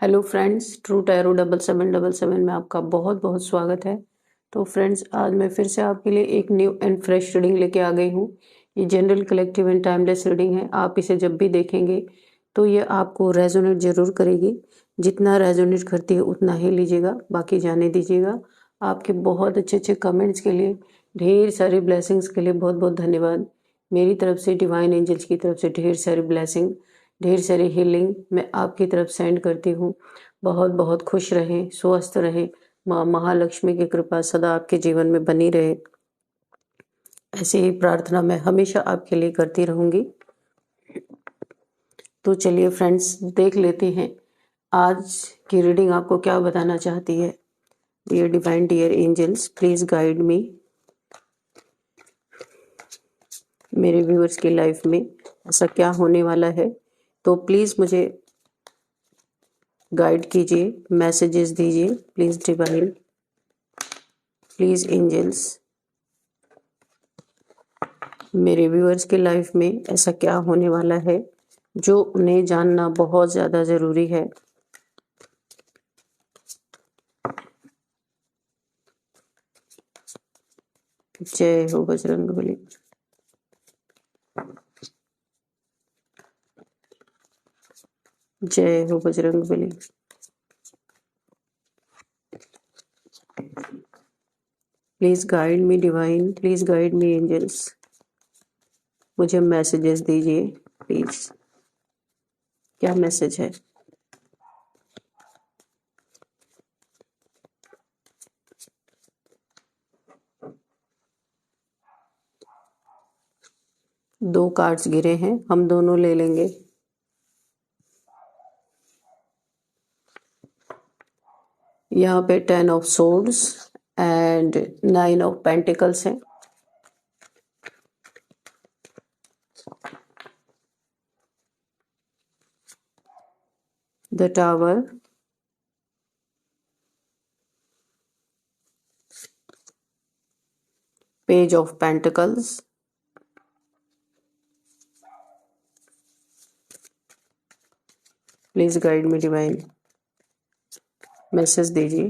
Hello friends, true tarot 7777 में आपका बहुत बहुत स्वागत है। तो फ्रेंड्स, आज मैं फिर से आपके लिए एक न्यू एंड फ्रेश रीडिंग लेके आ गई हूँ। ये general collective and timeless reading है। आप इसे जब भी देखेंगे तो ये आपको रेजोनेट ज़रूर करेगी। जितना रेजोनेट करती है उतना ही लीजिएगा, बाकी जाने दीजिएगा। आपके बहुत अच्छे अच्छे कमेंट्स के लिए, ढेर सारी ब्लेसिंग्स के लिए बहुत बहुत धन्यवाद। मेरी तरफ से, डिवाइन एंजल्स की तरफ से ढेर सारी ब्लेसिंग, ढेर सारी हीलिंग मैं आपकी तरफ सेंड करती हूँ। बहुत बहुत खुश रहें, स्वस्थ रहें। माँ महालक्ष्मी की कृपा सदा आपके जीवन में बनी रहे, ऐसी ही प्रार्थना मैं हमेशा आपके लिए करती रहूँगी। तो चलिए फ्रेंड्स, देख लेते हैं आज की रीडिंग आपको क्या बताना चाहती है। Dear divine, dear angels, please guide me. मेरे व्यूअर्स की लाइफ में ऐसा क्या होने वाला है, तो प्लीज़ मुझे गाइड कीजिए, मैसेजेस दीजिए। प्लीज़ डिवाइन, प्लीज़ एंजल्स, मेरे व्यूअर्स की लाइफ में ऐसा क्या होने वाला है जो उन्हें जानना बहुत ज़्यादा ज़रूरी है। जय हो बजरंगबली। जय हो Bajrangbali. Please guide me divine, please guide me angels. मुझे मैसेजेस दीजिए प्लीज़। क्या मैसेज है? दो कार्ड्स गिरे हैं, हम दोनों ले लेंगे। यहाँ पे 10 of swords and 9 of pentacles हैं। The tower, page of pentacles, please guide me divine. Message दीजिए।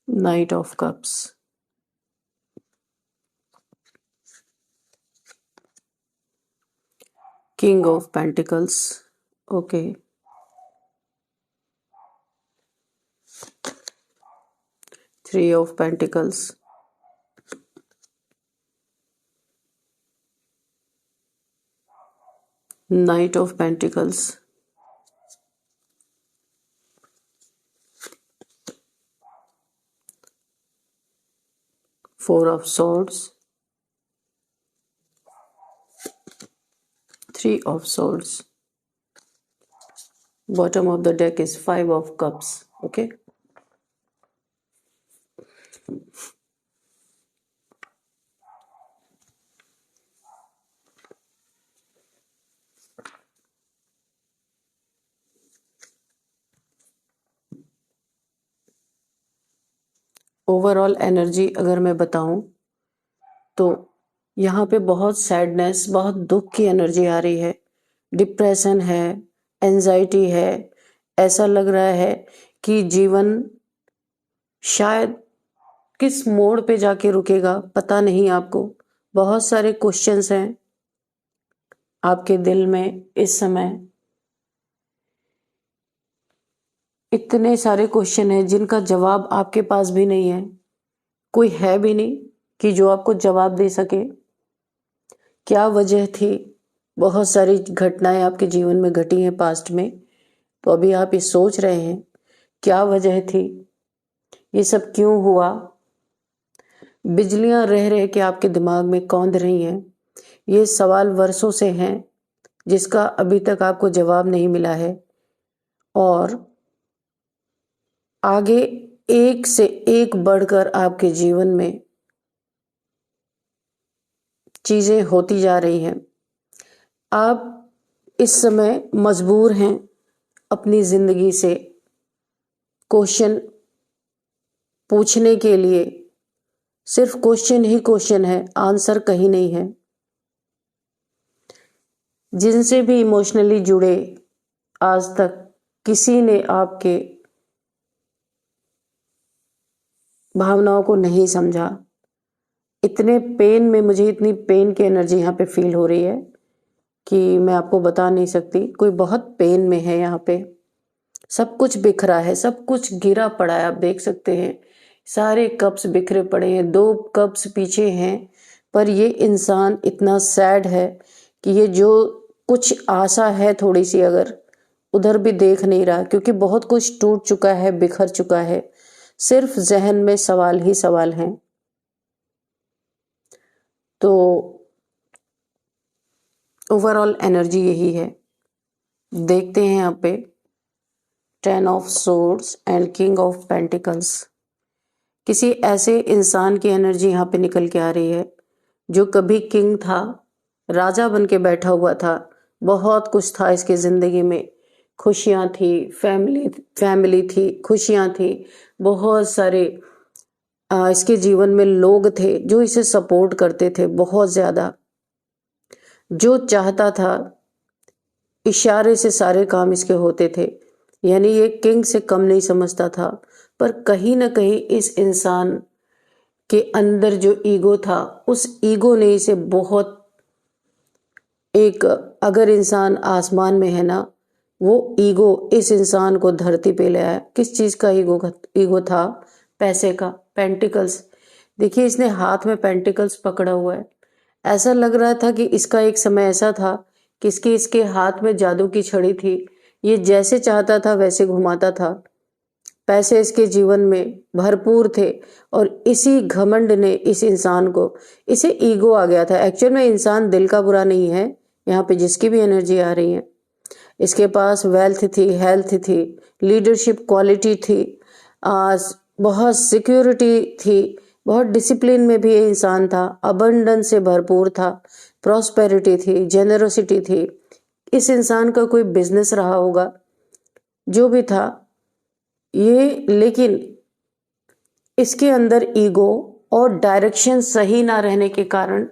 Knight of cups, king of pentacles, okay, three of pentacles, knight of pentacles, four of swords, three of swords, bottom of the deck is 5 of cups, okay. Overall energy अगर मैं बताऊं तो यहाँ पे बहुत sadness, बहुत दुख की एनर्जी आ रही है। डिप्रेशन है, एंजाइटी है। ऐसा लग रहा है कि जीवन शायद किस मोड़ पे जाके रुकेगा, पता नहीं आपको। बहुत सारे क्वेश्चंस हैं आपके दिल में इस समय। इतने सारे क्वेश्चन हैं जिनका जवाब आपके पास भी नहीं है। कोई है भी नहीं कि जो आपको जवाब दे सके। क्या वजह थी? बहुत सारी घटनाएं आपके जीवन में घटी हैं पास्ट में, तो अभी आप ये सोच रहे हैं क्या वजह थी, ये सब क्यों हुआ। बिजलियां रह रह के आपके दिमाग में कौंध रही हैं। ये सवाल वर्षों से हैं जिसका अभी तक आपको जवाब नहीं मिला है। और आगे एक से एक बढ़कर आपके जीवन में चीजें होती जा रही हैं। आप इस समय मजबूर हैं अपनी जिंदगी से क्वेश्चन पूछने के लिए सिर्फ क्वेश्चन ही क्वेश्चन है, आंसर कहीं नहीं है। जिनसे भी इमोशनली जुड़े आज तक किसी ने आपके भावनाओं को नहीं समझा। इतने पेन में मुझे इतनी पेन की एनर्जी यहाँ पे फील हो रही है कि मैं आपको बता नहीं सकती। कोई बहुत पेन में है यहाँ पे। सब कुछ बिखरा है, सब कुछ गिरा पड़ा है। आप देख सकते हैं सारे कप्स बिखरे पड़े हैं, 2 कप्स पीछे हैं, पर ये इंसान इतना सैड है कि ये जो कुछ आशा है थोड़ी सी, अगर उधर भी देख नहीं रहा, क्योंकि बहुत कुछ टूट चुका है, बिखर चुका है। सिर्फ जहन में सवाल ही सवाल हैं। तो ओवरऑल एनर्जी यही है। देखते हैं यहाँ पे 10 of swords and king of pentacles. किसी ऐसे इंसान की एनर्जी यहाँ पे निकल के आ रही है जो कभी किंग था, राजा बन के बैठा हुआ था, बहुत कुछ था इसके जिंदगी में, खुशियाँ थी, फैमिली थी, खुशियाँ थी, बहुत सारे इसके जीवन में लोग थे जो इसे सपोर्ट करते थे बहुत ज़्यादा। जो चाहता था इशारे से सारे काम इसके होते थे, यानी ये किंग से कम नहीं समझता था। पर कहीं ना कहीं इस इंसान के अंदर जो ईगो था, उस ईगो ने इसे बहुत एक, अगर इंसान आसमान में है ना, वो ईगो इस इंसान को धरती पे ले आया। किस चीज़ का ईगो था? पैसे का, पेंटिकल्स। देखिए इसने हाथ में पेंटिकल्स पकड़ा हुआ है। ऐसा लग रहा था कि इसका एक समय ऐसा था कि इसके हाथ में जादू की छड़ी थी, ये जैसे चाहता था वैसे घुमाता था। पैसे इसके जीवन में भरपूर थे और इसी घमंड ने इस इंसान को, इसे ईगो आ गया था। एक्चुअल में इंसान दिल का बुरा नहीं है, यहाँ पे जिसकी भी एनर्जी आ रही है। इसके पास वेल्थ थी, हेल्थ थी, लीडरशिप क्वालिटी थी, बहुत सिक्योरिटी थी, बहुत डिसिप्लिन में भी ये इंसान था, अबंडेंस से भरपूर था, प्रॉस्पेरिटी थी, जेनरोसिटी थी। इस इंसान का कोई बिजनेस रहा होगा, जो भी था ये, लेकिन इसके अंदर ईगो और डायरेक्शन सही ना रहने के कारण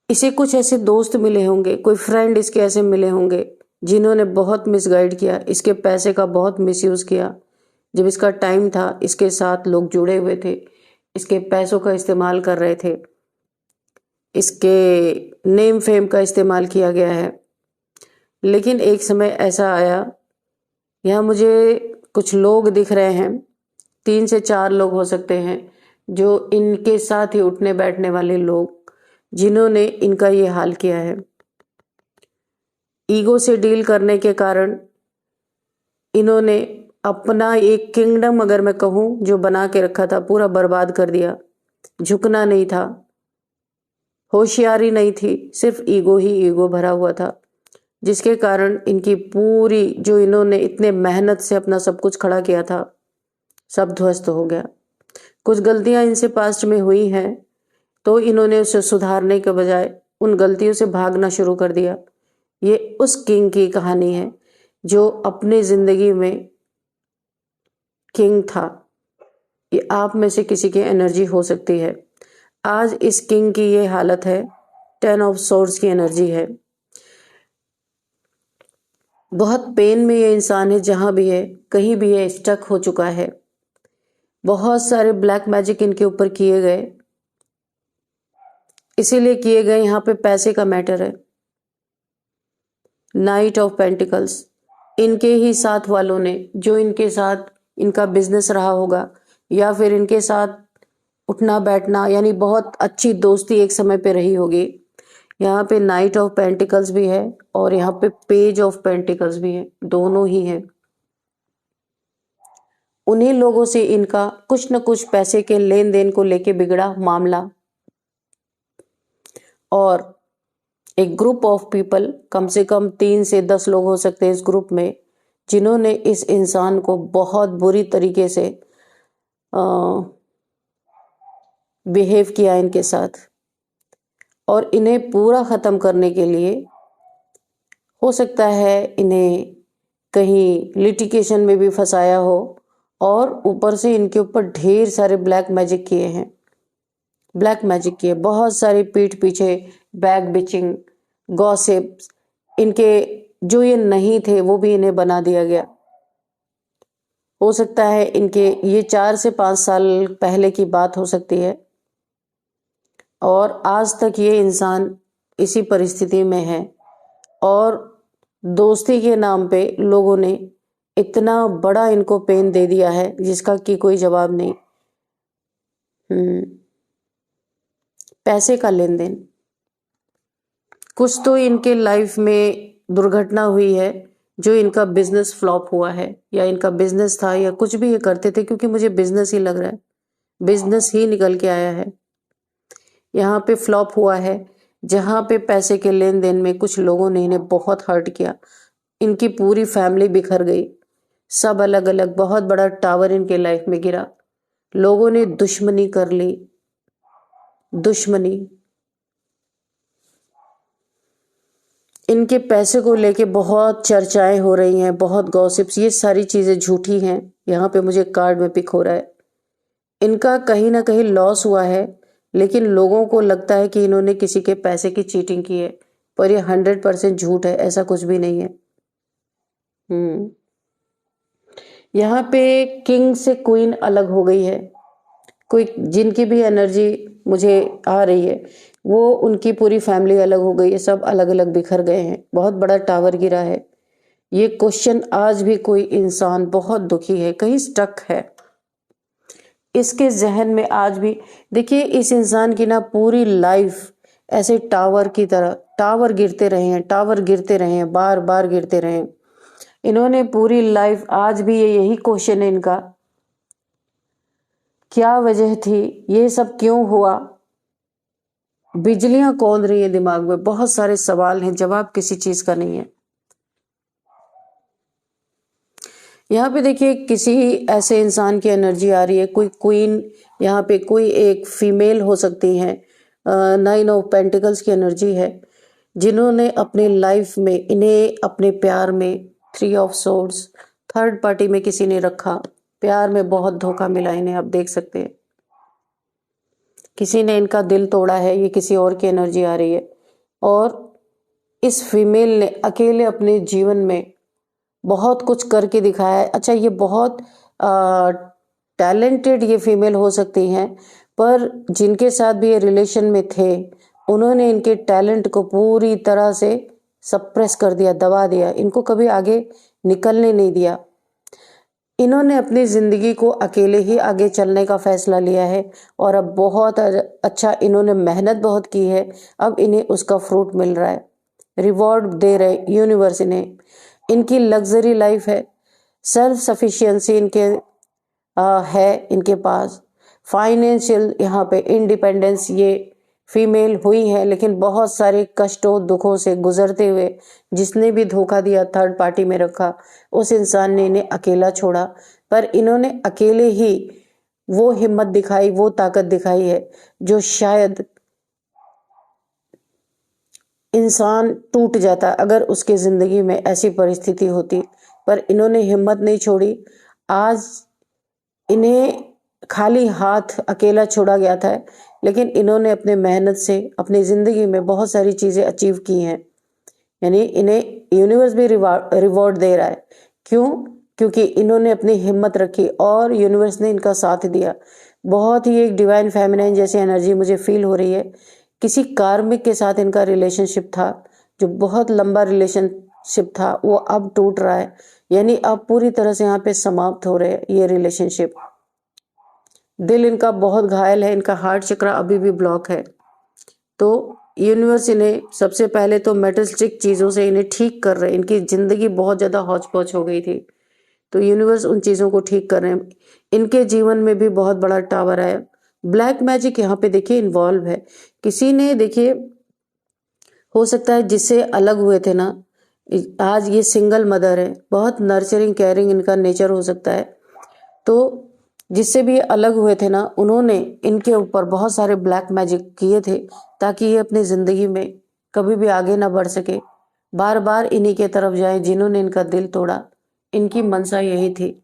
इसे कुछ ऐसे दोस्त मिले होंगे, कोई फ्रेंड इसके ऐसे मिले होंगे जिन्होंने बहुत मिसगाइड किया, इसके पैसे का बहुत मिसयूज किया। जब इसका टाइम था इसके साथ लोग जुड़े हुए थे, इसके पैसों का इस्तेमाल कर रहे थे, इसके नेम फेम का इस्तेमाल किया गया है। लेकिन एक समय ऐसा आया, यहाँ मुझे कुछ लोग दिख रहे हैं, 3 से 4 लोग हो सकते हैं, जो इनके साथ ही उठने बैठने वाले लोग, जिन्होंने इनका ये हाल किया है। ईगो से डील करने के कारण इन्होंने अपना एक किंगडम, अगर मैं कहूँ, जो बना के रखा था, पूरा बर्बाद कर दिया। झुकना नहीं था, होशियारी नहीं थी, सिर्फ ईगो ही ईगो भरा हुआ था, जिसके कारण इनकी पूरी, जो इन्होंने इतने मेहनत से अपना सब कुछ खड़ा किया था, सब ध्वस्त हो गया। कुछ गलतियां इनसे पास्ट में हुई हैं, तो इन्होंने उसे सुधारने के बजाय उन गलतियों से भागना शुरू कर दिया। ये उस किंग की कहानी है जो अपने जिंदगी में किंग था। ये आप में से किसी की एनर्जी हो सकती है। आज इस किंग की ये हालत है, 10 ऑफ सोर्ड्स की एनर्जी है। बहुत पेन में ये इंसान है, जहां भी है, कहीं भी है, स्टक हो चुका है। बहुत सारे ब्लैक मैजिक इनके ऊपर किए गए, इसीलिए किए गए, यहाँ पे पैसे का मैटर है। नाइट ऑफ पेंटिकल्स, इनके ही साथ वालों ने, जो इनके साथ इनका बिजनेस रहा होगा, या फिर इनके साथ उठना बैठना, यानी बहुत अच्छी दोस्ती एक समय पे रही होगी। यहाँ पे नाइट ऑफ पेंटिकल्स भी है और यहाँ पे पेज ऑफ पेंटिकल्स भी है, दोनों ही है। उन्हीं लोगों से इनका कुछ न कुछ पैसे के लेन देन को लेके बिगड़ा मामला, और एक ग्रुप ऑफ पीपल, कम से कम 3 से 10 लोग हो सकते हैं इस ग्रुप में, जिन्होंने इस इंसान को बहुत बुरी तरीके से बिहेव किया इनके साथ, और इन्हें पूरा ख़त्म करने के लिए हो सकता है इन्हें कहीं लिटिगेशन में भी फंसाया हो, और ऊपर से इनके ऊपर ढेर सारे ब्लैक मैजिक किए हैं। ब्लैक मैजिक किए, बहुत सारी पीठ पीछे बैक बिचिंग, गॉसिप्स, इनके जो ये नहीं थे वो भी इन्हें बना दिया गया। हो सकता है इनके ये 4 से 5 साल पहले की बात हो सकती है, और आज तक ये इंसान इसी परिस्थिति में है, और दोस्ती के नाम पे लोगों ने इतना बड़ा इनको पेन दे दिया है जिसका कि कोई जवाब नहीं। पैसे का लेन देन, कुछ तो इनके लाइफ में दुर्घटना हुई है जो इनका बिजनेस फ्लॉप हुआ है, या इनका बिजनेस था, या कुछ भी ये करते थे, क्योंकि मुझे बिजनेस ही लग रहा है, बिजनेस ही निकल के आया है। यहाँ पे फ्लॉप हुआ है, जहाँ पे पैसे के लेन देन में कुछ लोगों ने इन्हें बहुत हर्ट किया। इनकी पूरी फैमिली बिखर गई, सब अलग अलग, बहुत बड़ा टावर इनके लाइफ में गिरा, लोगों ने दुश्मनी कर ली, दुश्मनी। इनके पैसे को लेके बहुत चर्चाएं हो रही हैं, बहुत गॉसिप्स, ये सारी चीजें झूठी हैं। यहाँ पे मुझे कार्ड में पिक हो रहा है, इनका कहीं ना कहीं लॉस हुआ है, लेकिन लोगों को लगता है कि इन्होंने किसी के पैसे की चीटिंग की है, पर ये 100% झूठ है, ऐसा कुछ भी नहीं है। यहाँ पे किंग से क्वीन अलग हो गई है, कोई जिनकी भी एनर्जी मुझे आ रही है वो उनकी पूरी फैमिली अलग हो गई है, सब अलग अलग बिखर गए हैं, बहुत बड़ा टावर गिरा है। ये क्वेश्चन आज भी कोई इंसान बहुत दुखी है, कहीं स्टक है इसके जहन में आज भी। देखिए इस इंसान की ना पूरी लाइफ ऐसे टावर की तरह, टावर गिरते रहे हैं, टावर गिरते रहे हैं, बार बार गिरते रहे हैं। इन्होंने पूरी लाइफ, आज भी यही क्वेश्चन है इनका, क्या वजह थी, ये सब क्यों हुआ, बिजलियां कौंध रही है दिमाग में, बहुत सारे सवाल हैं, जवाब किसी चीज का नहीं है। यहाँ पे देखिए किसी ऐसे इंसान की एनर्जी आ रही है, कोई क्वीन, यहाँ पे कोई एक फीमेल हो सकती है, 9 ऑफ पेंटिकल्स की एनर्जी है, जिन्होंने अपने लाइफ में, इन्हें अपने प्यार में 3 ऑफ सोर्ड्स, थर्ड पार्टी में किसी ने रखा, प्यार में बहुत धोखा मिला इन्हें, आप देख सकते हैं, किसी ने इनका दिल तोड़ा है, ये किसी और की एनर्जी आ रही है। और इस फीमेल ने अकेले अपने जीवन में बहुत कुछ करके दिखाया है। अच्छा, ये बहुत टैलेंटेड ये फीमेल हो सकती हैं, पर जिनके साथ भी ये रिलेशन में थे उन्होंने इनके टैलेंट को पूरी तरह से सप्रेस कर दिया, दबा दिया, इनको कभी आगे निकलने नहीं दिया। इन्होंने अपनी जिंदगी को अकेले ही आगे चलने का फैसला लिया है, और अब बहुत अच्छा, इन्होंने मेहनत बहुत की है, अब इन्हें उसका फ्रूट मिल रहा है, रिवॉर्ड दे रहे यूनिवर्स इन्हें। इनकी लग्जरी लाइफ है, सेल्फ सफिशिएंसी इनके है इनके पास, फाइनेंशियल यहाँ पे इंडिपेंडेंस ये फीमेल हुई है, लेकिन बहुत सारे कष्टों दुखों से गुजरते हुए, जिसने भी धोखा दिया, थर्ड पार्टी में रखा, उस इंसान ने इन्हें अकेला छोड़ा, पर इन्होंने अकेले ही वो हिम्मत दिखाई, वो ताकत दिखाई है जो शायद इंसान टूट जाता अगर उसकी जिंदगी में ऐसी परिस्थिति होती, पर इन्होंने हिम्मत नहीं छोड़ी। आज इन्हें खाली हाथ अकेला छोड़ा गया था, लेकिन इन्होंने अपने मेहनत से अपनी जिंदगी में बहुत सारी चीजें अचीव की हैं, यानी इन्हें यूनिवर्स भी रिवॉर्ड दे रहा है। क्यों? क्योंकि इन्होंने अपनी हिम्मत रखी और यूनिवर्स ने इनका साथ दिया। बहुत ही एक डिवाइन फेमिनाइन जैसी एनर्जी मुझे फील हो रही है। किसी कार्मिक के साथ इनका रिलेशनशिप था, जो बहुत लंबा रिलेशनशिप था, वो अब टूट रहा है, यानी अब पूरी तरह से यहाँ पे समाप्त हो रहे हैं ये रिलेशनशिप। दिल इनका बहुत घायल है, इनका हार्ट चक्र अभी भी ब्लॉक है। तो यूनिवर्स इन्हें सबसे पहले तो मेटलिस्टिक चीज़ों से इन्हें ठीक कर रहे हैं। इनकी ज़िंदगी बहुत ज़्यादा हौच पौच हो गई थी, तो यूनिवर्स उन चीज़ों को ठीक कर रहे हैं। इनके जीवन में भी बहुत बड़ा टावर आया। ब्लैक मैजिक यहाँ पे देखिए इन्वॉल्व है। किसी ने, देखिए, हो सकता है जिससे अलग हुए थे ना, आज ये सिंगल मदर है, बहुत नर्चरिंग केयरिंग इनका नेचर हो सकता है। तो जिससे भी अलग हुए थे ना, उन्होंने इनके ऊपर बहुत सारे ब्लैक मैजिक किए थे ताकि ये अपनी ज़िंदगी में कभी भी आगे ना बढ़ सके, बार बार इन्हीं के तरफ जाए जिन्होंने इनका दिल तोड़ा। इनकी मनसा यही थी,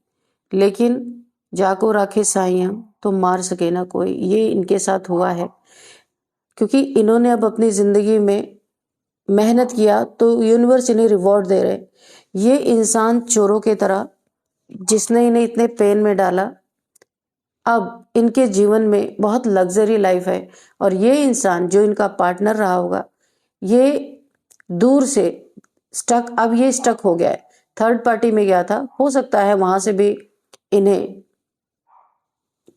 लेकिन जाको राखे साइयां तो मार सके ना कोई, ये इनके साथ हुआ है। क्योंकि इन्होंने अब अपनी ज़िंदगी में मेहनत किया तो यूनिवर्स इन्हें रिवॉर्ड दे रहे। ये इंसान चोरों की तरह जिसने इन्हें इतने पेन में डाला, अब इनके जीवन में बहुत लग्जरी लाइफ है। और ये इंसान जो इनका पार्टनर रहा होगा, ये दूर से अब ये स्टक हो गया है, थर्ड पार्टी में गया था। हो सकता है वहां से भी इन्हें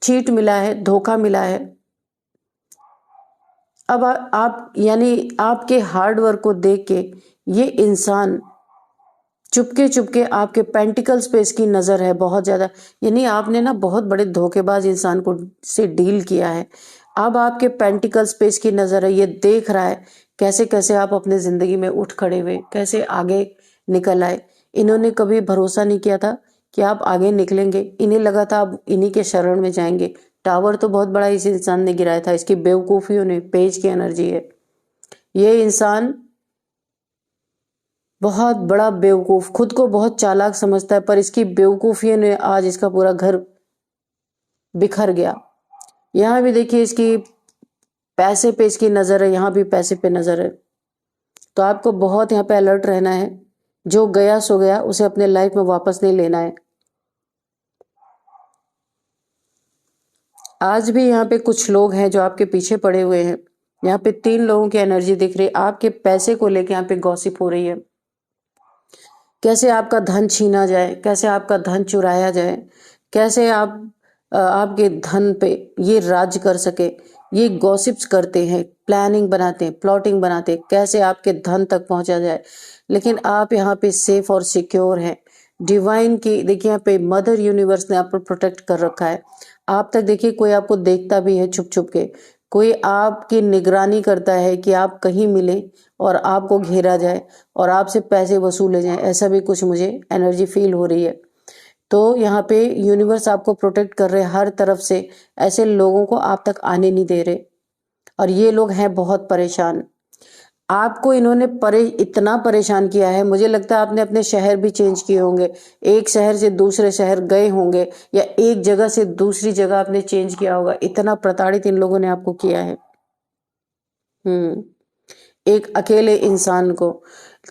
चीट मिला है, धोखा मिला है। अब आप यानी आपके हार्ड वर्क को देख के ये इंसान चुपके चुपके आपके पेंटिकल्स पे इसकी नज़र है बहुत ज़्यादा। यानी आपने ना बहुत बड़े धोखेबाज इंसान को से डील किया है। अब आपके पेंटिकल्स पे इसकी नज़र है, ये देख रहा है कैसे कैसे आप अपने ज़िंदगी में उठ खड़े हुए, कैसे आगे निकल आए। इन्होंने कभी भरोसा नहीं किया था कि आप आगे निकलेंगे। इन्हें लगा था आप इन्हीं के शरण में जाएंगे। टावर तो बहुत बड़ा इस इंसान ने गिराया था, इसकी बेवकूफ़ियों ने, पेज की एनर्जी है। ये इंसान बहुत बड़ा बेवकूफ़, खुद को बहुत चालाक समझता है, पर इसकी बेवकूफ़ियों ने आज इसका पूरा घर बिखर गया। यहाँ भी देखिए इसकी पैसे पे इसकी नज़र है, यहाँ भी पैसे पे नज़र है। तो आपको बहुत यहाँ पे अलर्ट रहना है। जो गया सो गया, उसे अपने लाइफ में वापस नहीं लेना है। आज भी यहाँ पे कुछ लोग हैं जो आपके पीछे पड़े हुए हैं। यहाँ पे 3 लोगों की एनर्जी दिख रही है। आपके पैसे को लेके यहाँ पे गॉसिप हो रही है, कैसे आपका धन छीना जाए, कैसे आपका धन चुराया जाए, कैसे आपके धन पे ये राज कर सके। ये गॉसिप्स करते हैं, प्लानिंग बनाते हैं, प्लॉटिंग बनाते हैं, कैसे आपके धन तक पहुंचा जाए। लेकिन आप यहाँ पे सेफ और सिक्योर हैं। डिवाइन की देखिए यहाँ पे मदर यूनिवर्स ने आपको प्रोटेक्ट कर रखा है। आप तक देखिए कोई आपको देखता भी है छुप छुप के, कोई आपकी निगरानी करता है कि आप कहीं मिले और आपको घेरा जाए और आपसे पैसे वसूले जाएं। ऐसा भी कुछ मुझे एनर्जी फील हो रही है। तो यहाँ पे यूनिवर्स आपको प्रोटेक्ट कर रहे हैं हर तरफ से। ऐसे लोगों को आप तक आने नहीं दे रहे और ये लोग हैं बहुत परेशान। आपको इन्होंने इतना परेशान किया है, मुझे लगता है आपने अपने शहर भी चेंज किए होंगे, एक शहर से दूसरे शहर गए होंगे या एक जगह से दूसरी जगह आपने चेंज किया होगा। इतना प्रताड़ित इन लोगों ने आपको किया है। एक अकेले इंसान को।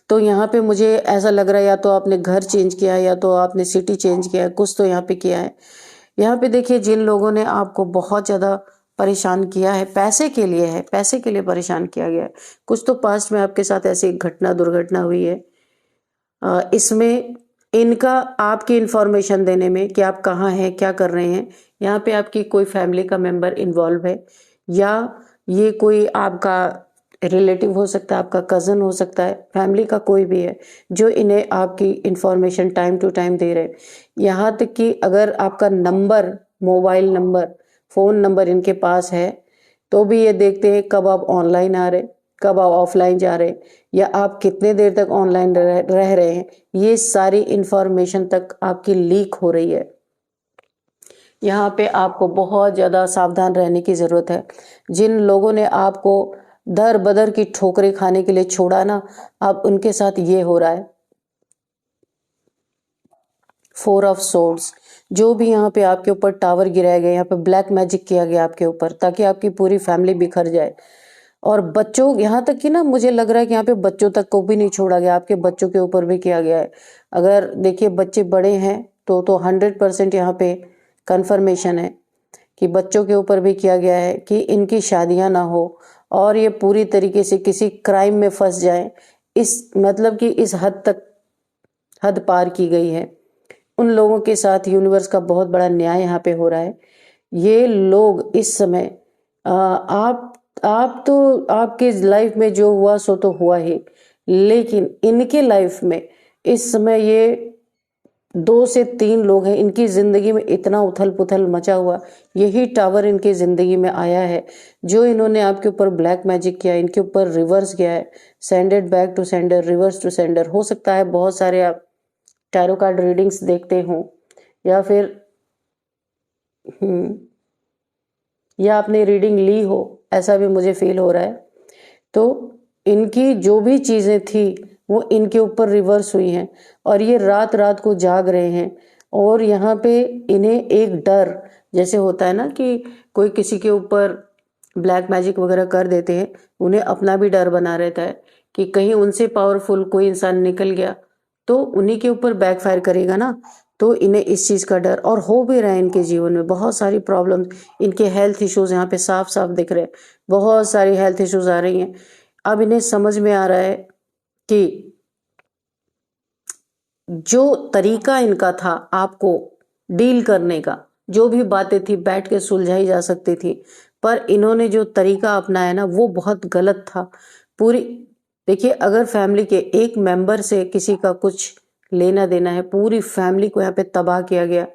तो यहाँ पे मुझे ऐसा लग रहा है या तो आपने घर चेंज किया है या तो आपने सिटी चेंज किया है, कुछ तो यहाँ पे किया है। यहाँ पे देखिए जिन लोगों ने आपको बहुत ज़्यादा परेशान किया है, पैसे के लिए है, पैसे के लिए परेशान किया गया है। कुछ तो पास्ट में आपके साथ ऐसी घटना दुर्घटना हुई है। इसमें इनका आपकी इंफॉर्मेशन देने में कि आप कहाँ हैं, क्या कर रहे हैं, यहाँ पे आपकी कोई फैमिली का मेंबर इन्वॉल्व है या ये कोई आपका रिलेटिव हो सकता है, आपका कज़न हो सकता है, फैमिली का कोई भी है जो इन्हें आपकी इंफॉर्मेशन टाइम टू टाइम दे रहे। यहाँ तक कि अगर आपका number, mobile number, phone number इनके पास है तो भी ये देखते हैं कब आप ऑनलाइन आ रहे, कब आप ऑफलाइन जा रहे या आप कितने देर तक ऑनलाइन रह रहे हैं। ये सारी इंफॉर्मेशन तक आपकी लीक हो रही है। यहाँ पे आपको बहुत ज़्यादा सावधान रहने की ज़रूरत है। जिन लोगों ने आपको दर बदर की ठोकरें खाने के लिए छोड़ा ना, अब उनके साथ ये हो रहा है। 4 ऑफ सोर्ड्स, जो भी यहाँ पे आपके ऊपर टावर गिराए गए, यहाँ पे ब्लैक मैजिक किया गया आपके ऊपर ताकि आपकी पूरी फैमिली बिखर जाए। और बच्चों, यहाँ तक कि ना मुझे लग रहा है कि यहाँ पे बच्चों तक को भी नहीं छोड़ा गया, आपके बच्चों के ऊपर भी किया गया है। अगर देखिए बच्चे बड़े हैं तो 100% यहाँ पे कंफर्मेशन है कि बच्चों के ऊपर भी किया गया है कि इनकी शादियां ना हो और ये पूरी तरीके से किसी क्राइम में फंस जाए। इस मतलब कि इस हद तक हद पार की गई है। उन लोगों के साथ यूनिवर्स का बहुत बड़ा न्याय यहाँ पे हो रहा है। ये लोग इस समय आप तो आपके लाइफ में जो हुआ सो तो हुआ ही, लेकिन इनके लाइफ में इस समय ये 2 से 3 लोग हैं, इनकी जिंदगी में इतना उथल पुथल मचा हुआ। यही टावर इनकी जिंदगी में आया है जो इन्होंने आपके ऊपर ब्लैक मैजिक किया, इनके ऊपर रिवर्स गया है, sended back to sender, reverse to sender. हो सकता है बहुत सारे आप टैरो कार्ड रीडिंग्स देखते हो या फिर या आपने रीडिंग ली हो, ऐसा भी मुझे फील हो रहा है। तो इनकी जो भी चीज़ें थी वो इनके ऊपर रिवर्स हुई हैं और ये रात रात को जाग रहे हैं। और यहाँ पे इन्हें एक डर, जैसे होता है ना कि कोई किसी के ऊपर ब्लैक मैजिक वगैरह कर देते हैं, उन्हें अपना भी डर बना रहता है कि कहीं उनसे पावरफुल कोई इंसान निकल गया तो उन्हीं के ऊपर बैकफायर करेगा ना। तो इन्हें इस चीज़ का डर, और हो भी रहा है इनके जीवन में बहुत सारी प्रॉब्लम्स। इनके हेल्थ इश्यूज यहाँ पे साफ साफ दिख रहे हैं, बहुत सारी हेल्थ इश्यूज आ रही हैं। अब इन्हें समझ में आ रहा है कि जो तरीका इनका था आपको डील करने का, जो भी बातें थी बैठ के सुलझाई जा सकती थी, पर इन्होंने जो तरीका अपनाया ना वो बहुत गलत था। पूरी देखिए, अगर फैमिली के एक मेंबर से किसी का कुछ लेना देना है, पूरी फैमिली को यहाँ पे तबाह किया गया।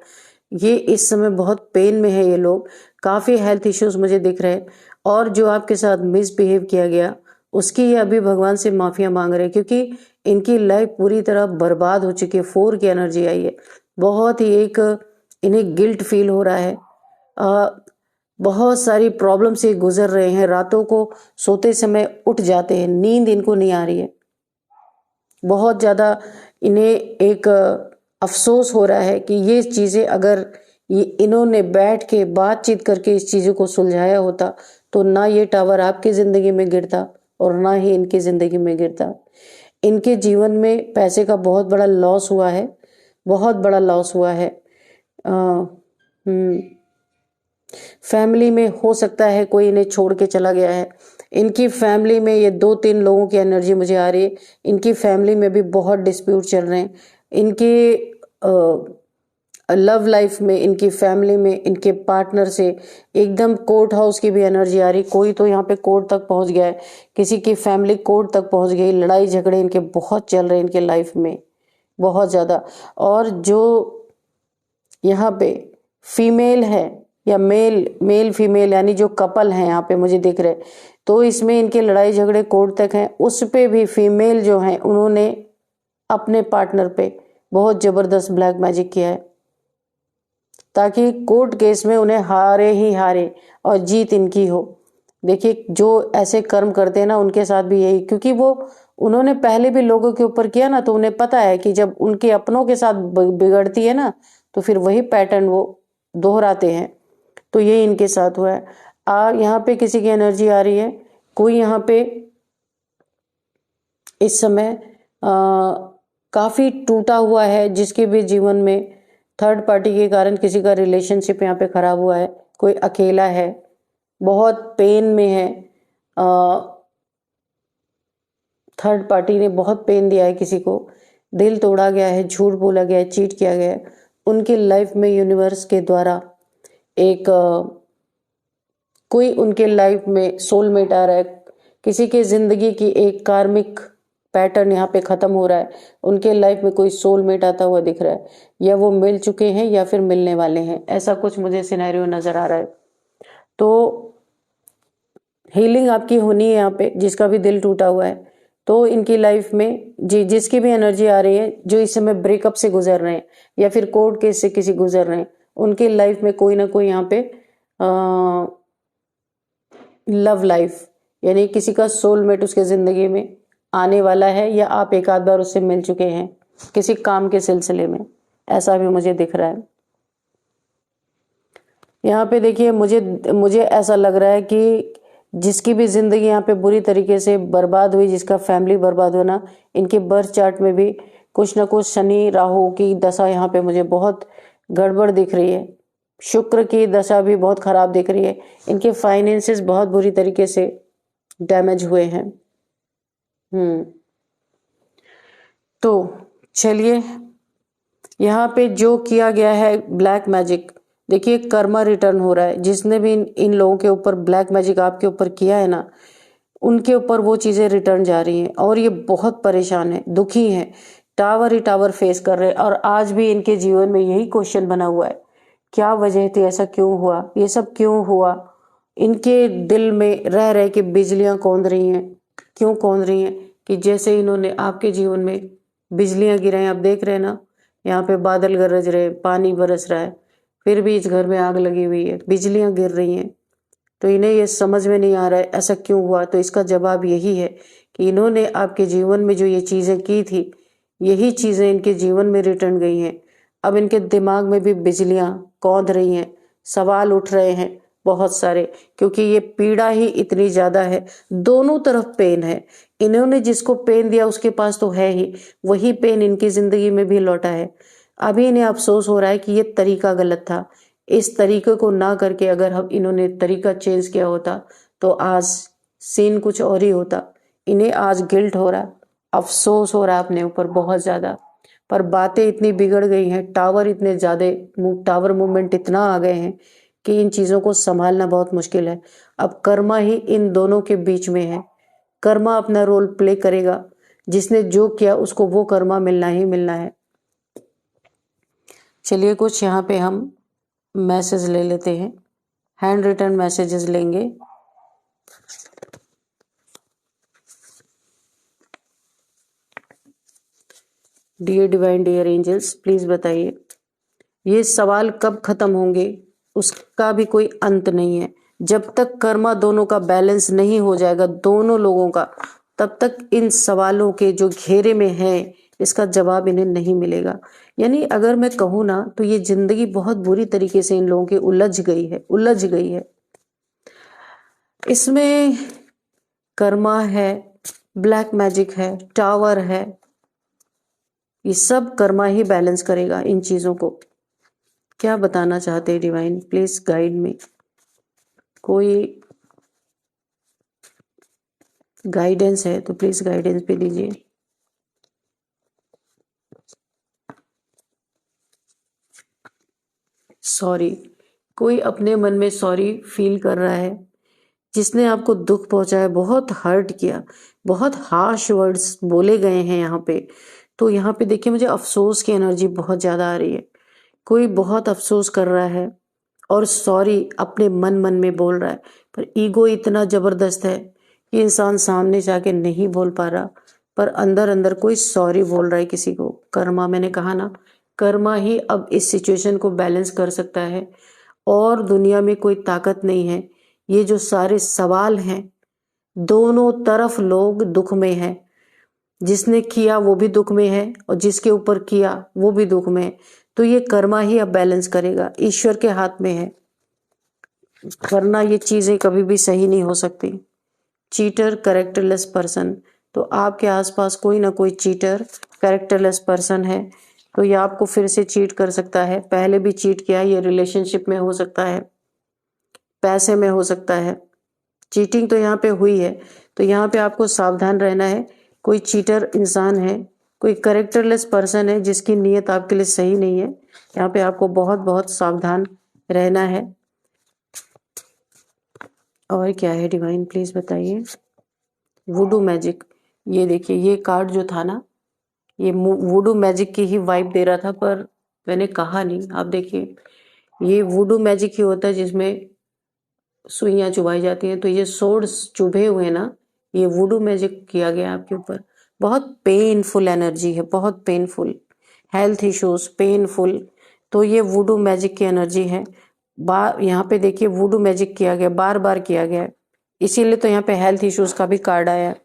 ये इस समय बहुत पेन में है ये लोग, काफ़ी हेल्थ इश्यूज मुझे दिख रहे हैं। और जो आपके साथ मिसबिहेव किया गया उसकी ये अभी भगवान से माफिया मांग रहे हैं, क्योंकि इनकी लाइफ पूरी तरह बर्बाद हो चुकी है। 4 की एनर्जी आई है, बहुत ही एक इन्हें गिल्ट फील हो रहा है। बहुत सारी प्रॉब्लम से गुजर रहे हैं, रातों को सोते समय उठ जाते हैं, नींद इनको नहीं आ रही है। बहुत ज़्यादा इन्हें एक अफसोस हो रहा है कि ये चीज़ें अगर इन्होंने बैठ के बातचीत करके इस चीज़ों को सुलझाया होता तो ना ये टावर आपकी ज़िंदगी में गिरता और ना ही इनकी ज़िंदगी में गिरता। इनके जीवन में पैसे का बहुत बड़ा लॉस हुआ है, बहुत बड़ा लॉस हुआ है। फैमिली में हो सकता है कोई इन्हें छोड़ के चला गया है। इनकी फैमिली में ये 2-3 लोगों की एनर्जी मुझे आ रही है। इनकी फैमिली में भी बहुत डिस्प्यूट चल रहे हैं। इनके लव लाइफ में, इनकी फैमिली में, इनके पार्टनर से एकदम कोर्ट हाउस की भी एनर्जी आ रही। कोई तो यहाँ पे कोर्ट तक पहुंच गया है, किसी की फैमिली कोर्ट तक पहुंच गई। लड़ाई झगड़े इनके बहुत चल रहे हैं इनके लाइफ में, बहुत ज़्यादा। और जो यहाँ पे फीमेल है या मेल फीमेल यानी जो कपल हैं यहाँ पे मुझे दिख रहे, तो इसमें इनके लड़ाई झगड़े कोर्ट तक हैं। उस पे भी फीमेल जो हैं उन्होंने अपने पार्टनर पे बहुत ज़बरदस्त ब्लैक मैजिक किया है ताकि कोर्ट केस में उन्हें हारे ही हारे और जीत इनकी हो। देखिए, जो ऐसे कर्म करते हैं ना उनके साथ भी यही, क्योंकि वो उन्होंने पहले भी लोगों के ऊपर किया ना, तो उन्हें पता है कि जब उनके अपनों के साथ बिगड़ती है ना तो फिर वही पैटर्न वो दोहराते हैं। तो ये इनके साथ हुआ है। यहाँ पे किसी की एनर्जी आ रही है, कोई यहाँ पे इस समय काफ़ी टूटा हुआ है, जिसके भी जीवन में थर्ड पार्टी के कारण किसी का रिलेशनशिप यहाँ पे खराब हुआ है। कोई अकेला है, बहुत पेन में है। थर्ड पार्टी ने बहुत पेन दिया है किसी को, दिल तोड़ा गया है, झूठ बोला गया है, चीट किया गया है। उनकी लाइफ में यूनिवर्स के द्वारा एक कोई उनके लाइफ में सोलमेट आ रहा है। किसी के जिंदगी की एक कार्मिक पैटर्न यहाँ पे खत्म हो रहा है। उनके लाइफ में कोई सोलमेट आता हुआ दिख रहा है, या वो मिल चुके हैं या फिर मिलने वाले हैं, ऐसा कुछ मुझे सिनेरियो नजर आ रहा है। तो हीलिंग आपकी होनी है यहाँ पे, जिसका भी दिल टूटा हुआ है। तो इनकी लाइफ में जिसकी भी एनर्जी आ रही है, जो इस समय ब्रेकअप से गुजर रहे हैं या फिर कोर्ट केस से किसी गुजर रहे हैं, उनकी लाइफ में कोई ना कोई यहाँ पे लव लाइफ यानी किसी का सोलमेट उसके जिंदगी में आने वाला है, या आप एक आध बार उससे मिल चुके हैं किसी काम के सिलसिले में, ऐसा भी मुझे दिख रहा है। यहाँ पे देखिए, मुझे ऐसा लग रहा है कि जिसकी भी जिंदगी यहाँ पे बुरी तरीके से बर्बाद हुई, जिसका फैमिली बर्बाद होना, इनके बर्थ चार्ट में भी कुछ ना कुछ शनि राहु की दशा यहाँ पे मुझे बहुत गड़बड़ दिख रही है। शुक्र की दशा भी बहुत खराब दिख रही है। इनके फाइनेंसेस बहुत बुरी तरीके से डैमेज हुए हैं। तो चलिए, यहाँ पे जो किया गया है ब्लैक मैजिक, देखिए कर्मा रिटर्न हो रहा है। जिसने भी इन लोगों के ऊपर ब्लैक मैजिक आपके ऊपर किया है ना, उनके ऊपर वो चीजें रिटर्न जा रही हैं और ये बहुत परेशान है, दुखी हैं, टावर ही टावर फेस कर रहे हैं। और आज भी इनके जीवन में यही क्वेश्चन बना हुआ है, क्या वजह थी, ऐसा क्यों हुआ, ये सब क्यों हुआ। इनके दिल में रह रहे कि बिजलियां कौंध रही हैं। क्यों कौंध रही हैं? कि जैसे इन्होंने आपके जीवन में बिजलियां गिराई, आप देख रहे हैं ना, यहाँ पे बादल गरज रहे, पानी बरस रहा है, फिर भी इस घर में आग लगी हुई है, बिजलियां गिर रही हैं। तो इन्हें ये समझ में नहीं आ रहा है ऐसा क्यों हुआ। तो इसका जवाब यही है कि इन्होंने आपके जीवन में जो ये चीज़ें की थी, यही चीज़ें इनके जीवन में रिटर्न गई हैं। अब इनके दिमाग में भी बिजलियां कौंध रही हैं, सवाल उठ रहे हैं, बहुत सारे, क्योंकि ये पीड़ा ही इतनी ज्यादा है, दोनों तरफ पेन है। इन्होंने जिसको पेन दिया उसके पास तो है ही, वही पेन इनकी जिंदगी में भी लौटा है। अभी इन्हें अफसोस हो रहा है कि ये तरीका गलत था। इस तरीके को ना करके अगर हम इन्होंने तरीका चेंज किया होता तो आज सीन कुछ और ही होता। इन्हें आज गिल्ट हो रहा, अफसोस हो रहा है अपने ऊपर बहुत ज्यादा। पर बातें इतनी बिगड़ गई हैं, टावर इतने ज्यादा, टावर मूवमेंट इतना आ गए हैं कि इन चीजों को संभालना बहुत मुश्किल है। अब कर्मा ही इन दोनों के बीच में है। कर्मा अपना रोल प्ले करेगा, जिसने जो किया उसको वो कर्मा मिलना ही मिलना है। चलिए कुछ यहाँ पे हम मैसेज ले लेते हैं, हैंड रिटन मैसेजेस लेंगे। Dear divine, dear angels, please बताइए ये सवाल कब खत्म होंगे, उसका भी कोई अंत नहीं है। जब तक कर्मा दोनों का बैलेंस नहीं हो जाएगा, दोनों लोगों का, तब तक इन सवालों के जो घेरे में है इसका जवाब इन्हें नहीं मिलेगा। यानी अगर मैं कहूँ ना तो ये जिंदगी बहुत बुरी तरीके से इन लोगों की उलझ गई है। इसमें कर्मा है, ब्लैक मैजिक है, टावर है, ये सब कर्मा ही बैलेंस करेगा इन चीजों को। क्या बताना चाहते हैं डिवाइन, प्लीज गाइड मी। कोई गाइडेंस है तो प्लीज गाइडेंस भी दीजिए। सॉरी, कोई अपने मन में सॉरी फील कर रहा है, जिसने आपको दुख पहुंचाया, बहुत हर्ट किया, बहुत हार्श वर्ड्स बोले गए हैं यहाँ पे। तो यहाँ पे देखिए मुझे अफसोस की एनर्जी बहुत ज्यादा आ रही है। कोई बहुत अफसोस कर रहा है और सॉरी अपने मन मन में बोल रहा है, पर ईगो इतना जबरदस्त है कि इंसान सामने जाके नहीं बोल पा रहा, पर अंदर अंदर कोई सॉरी बोल रहा है किसी को। कर्मा, मैंने कहा ना, कर्मा ही अब इस सिचुएशन को बैलेंस कर सकता है और दुनिया में कोई ताकत नहीं है। ये जो सारे सवाल हैं, दोनों तरफ लोग दुख में हैं। जिसने किया वो भी दुख में है और जिसके ऊपर किया वो भी दुख में है। तो ये कर्मा ही अब बैलेंस करेगा, ईश्वर के हाथ में है। वरना ये चीजें कभी भी सही नहीं हो सकती। चीटर, कैरेक्टरलेस पर्सन, तो आपके आसपास कोई ना कोई चीटर, कैरेक्टरलेस पर्सन है। तो ये आपको फिर से चीट कर सकता है, पहले भी चीट किया, ये रिलेशनशिप में हो सकता है, पैसे में हो सकता है। चीटिंग तो यहाँ पे हुई है, तो यहाँ पे आपको सावधान रहना है। कोई चीटर इंसान है, कोई कैरेक्टरलेस पर्सन है जिसकी नीयत आपके लिए सही नहीं है। यहाँ पे आपको बहुत बहुत सावधान रहना है। और क्या है डिवाइन, प्लीज बताइए। वुडू मैजिक, ये देखिए ये कार्ड जो था ना, ये वुडू मैजिक की ही वाइब दे रहा था, पर मैंने कहा नहीं। आप देखिए ये वुडू मैजिक ही होता है जिसमें सुइयां चुभाई जाती हैं। तो ये सोर्ड्स चुभे हुए ना, ये वुडू मैजिक किया गया आपके ऊपर। बहुत पेनफुल एनर्जी है, बहुत पेनफुल, हेल्थ इश्यूज, पेनफुल। तो ये वुडू मैजिक की एनर्जी है। यहाँ पे देखिए वुडू मैजिक किया गया, बार बार किया गया, इसीलिए तो यहाँ पे हेल्थ इश्यूज का भी कार्ड आया है।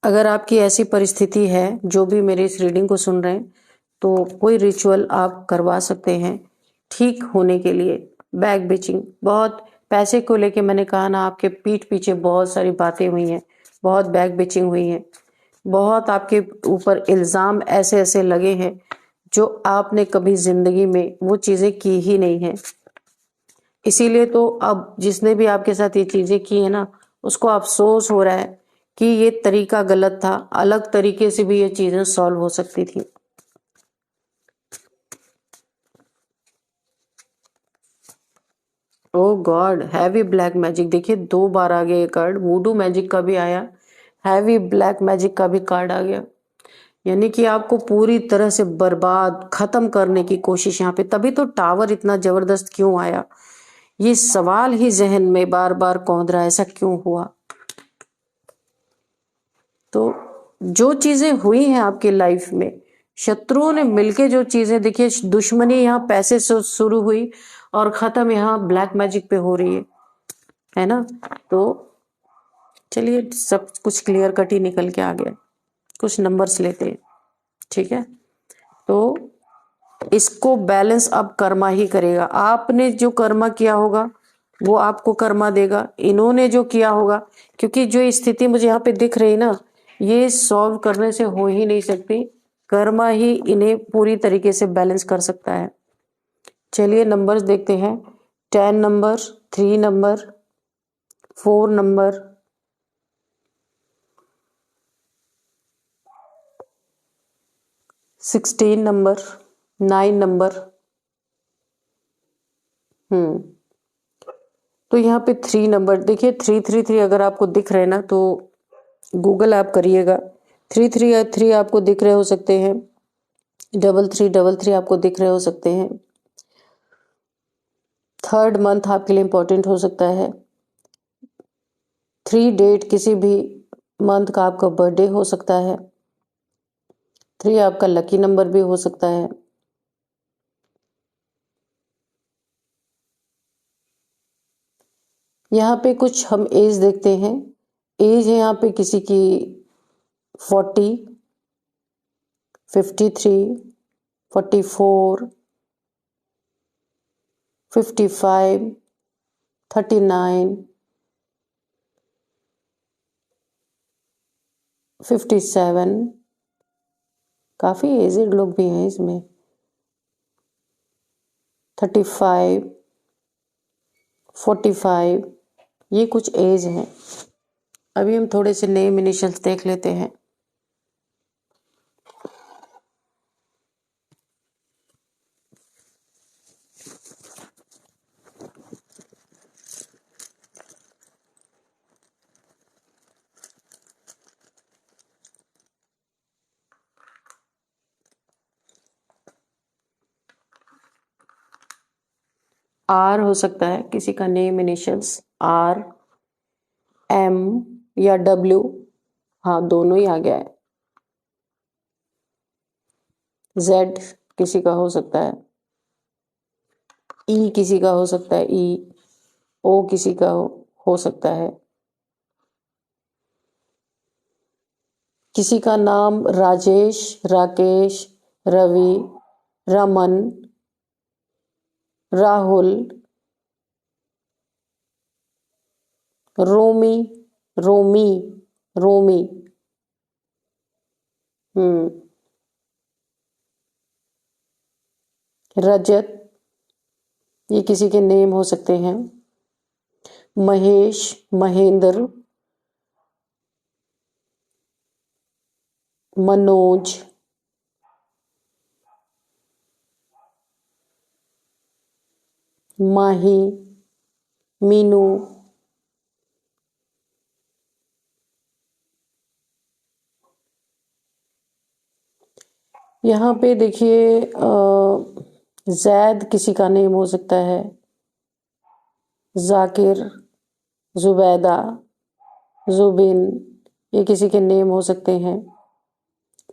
अगर आपकी ऐसी परिस्थिति है, जो भी मेरे इस रीडिंग को सुन रहे हैं, तो कोई रिचुअल आप करवा सकते हैं ठीक होने के लिए। बैक बिचिंग, बहुत पैसे को लेके मैंने कहा ना, आपके पीठ पीछे बहुत सारी बातें हुई हैं, बहुत बैक बिचिंग हुई है, बहुत आपके ऊपर इल्जाम ऐसे ऐसे लगे हैं जो आपने कभी जिंदगी में वो चीजें की ही नहीं है। इसीलिए तो अब जिसने भी आपके साथ ये चीजें की है ना, उसको अफसोस हो रहा है कि ये तरीका गलत था, अलग तरीके से भी ये चीजें सॉल्व हो सकती थी। ओ गॉड, हैवी ब्लैक मैजिक, देखिए 2 बार आ गया ये कार्ड, वुडू मैजिक का भी आया, हैवी ब्लैक मैजिक का भी कार्ड आ गया। यानी कि आपको पूरी तरह से बर्बाद, खत्म करने की कोशिश यहाँ पे। तभी तो टावर इतना जबरदस्त क्यों आया, ये सवाल ही जहन में बार बार कौंध रहा है, ऐसा क्यों हुआ। तो जो चीजें हुई हैं आपकी लाइफ में, शत्रुओं ने मिलके जो चीजें, देखिए दुश्मनी यहाँ पैसे से शुरू हुई और खत्म यहाँ ब्लैक मैजिक पे हो रही है ना। तो चलिए सब कुछ क्लियर कट ही निकल के आ गया। कुछ नंबर्स लेते हैं, ठीक है। तो इसको बैलेंस अब कर्मा ही करेगा। आपने जो कर्मा किया होगा वो आपको कर्मा देगा, इन्होंने जो किया होगा, क्योंकि जो स्थिति मुझे यहाँ पे दिख रही ना, ये सॉल्व करने से हो ही नहीं सकती। कर्मा ही इन्हें पूरी तरीके से बैलेंस कर सकता है। चलिए नंबर्स देखते हैं। 10 number, 3 number, 4 number, 16 number, 9 number. तो यहाँ पे 3 नंबर देखिए, 333 अगर आपको दिख रहे ना तो गूगल ऐप करिएगा। 333 आपको दिख रहे हो सकते हैं, 3333 आपको दिख रहे हो सकते हैं। 3rd मंथ आपके लिए इंपॉर्टेंट हो सकता है। 3 डेट किसी भी मंथ का आपका बर्थडे हो सकता है। 3 आपका लकी नंबर भी हो सकता है। यहाँ पे कुछ हम एज देखते हैं। एज है यहाँ पे किसी की 40, 53, 44, 55, 39, 57। काफी एजेड लोग भी हैं इसमें। 35, 45, ये कुछ एज हैं। अभी हम थोड़े से नेम इनिशियल्स देख लेते हैं। आर हो सकता है किसी का नेम इनिशियल्स, आर, एम या डब्ल्यू। हाँ, दोनों ही आ गया है। जेड किसी का हो सकता है, ई किसी का हो सकता है, ई, ओ किसी का हो सकता है। किसी का नाम राजेश, राकेश, रवि, रमन, राहुल, रोमी, रोमी, रोमी। रजत, ये किसी के नेम हो सकते हैं। महेश, महेंद्र, मनोज, माही, मीनू, यहाँ पे देखिए जैद किसी का नेम हो सकता है, जाकिर, जुबैदा, जुबिन, ये किसी के नेम हो सकते हैं।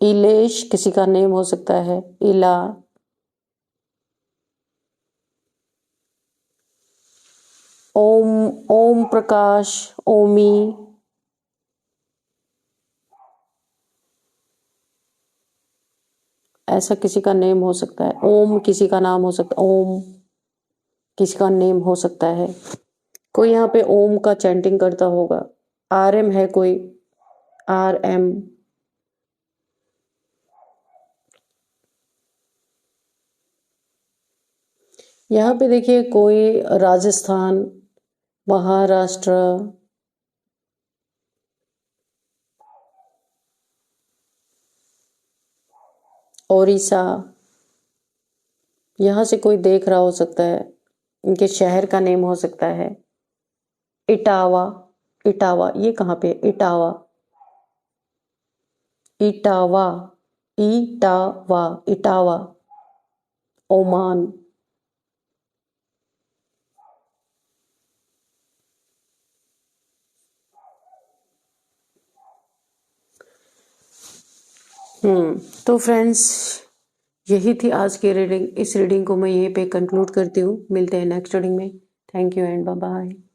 इलेश किसी का नेम हो सकता है, इला, ओम, ओम प्रकाश, ओमी, ऐसा किसी का नेम हो सकता है। ओम किसी का नाम हो सकता है, ओम किसी का नेम हो सकता है। कोई यहाँ पे ओम का चैंटिंग करता होगा। आर एम है कोई, आर एम। यहाँ पे देखिए कोई राजस्थान, महाराष्ट्र, ओडिशा, यहाँ से कोई देख रहा हो सकता है। इनके शहर का नेम हो सकता है इटावा। इटावा ये कहाँ पे, इटावा, इटावा, इटावा, इटावा, ओमान। तो फ्रेंड्स, यही थी आज की रीडिंग। इस रीडिंग को मैं यहीं पे कंक्लूड करती हूँ। मिलते हैं नेक्स्ट रीडिंग में। Thank you and bye bye.